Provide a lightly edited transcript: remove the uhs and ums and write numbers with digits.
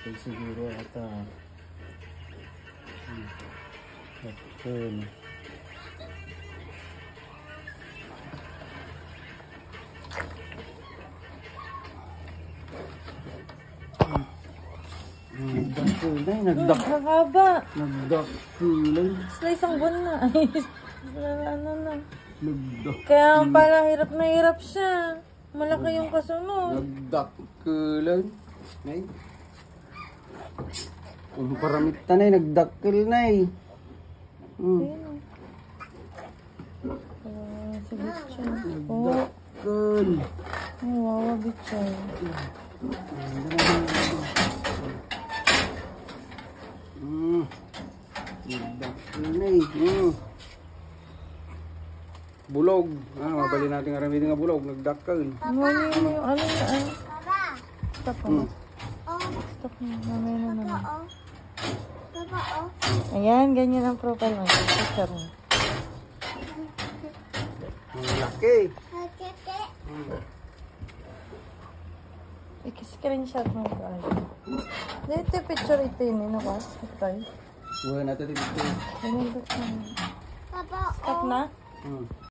Dakil siguro ata. Dakil. Nagdakil na. Haba. Nagdakil na. Sila isang buwan na. Ay, ano na. Nagdakil. Kaya pala hirap na hirap siya. Malaki yung kasunod. Nagdakilan. Nay. Ang paramit na nay. Nagdakil na eh. Ayun. Si Bitchay. Oh, Nagdakil. wawa Bitchay. Nagdakil na eh. Bulog. Mabali natin nga ramitin nga bulog. Nagdakil. Ano yung ano na ano? Stop mo. Stop mo. Mamaya na naman. Ayan, ganyan ang profile mo. Picture mo. Ang laki. I-screenshot mo ito. Dito picture ito yun. Ano ka? Ito. Buhay natin dito. Ganyan ito. Stop na?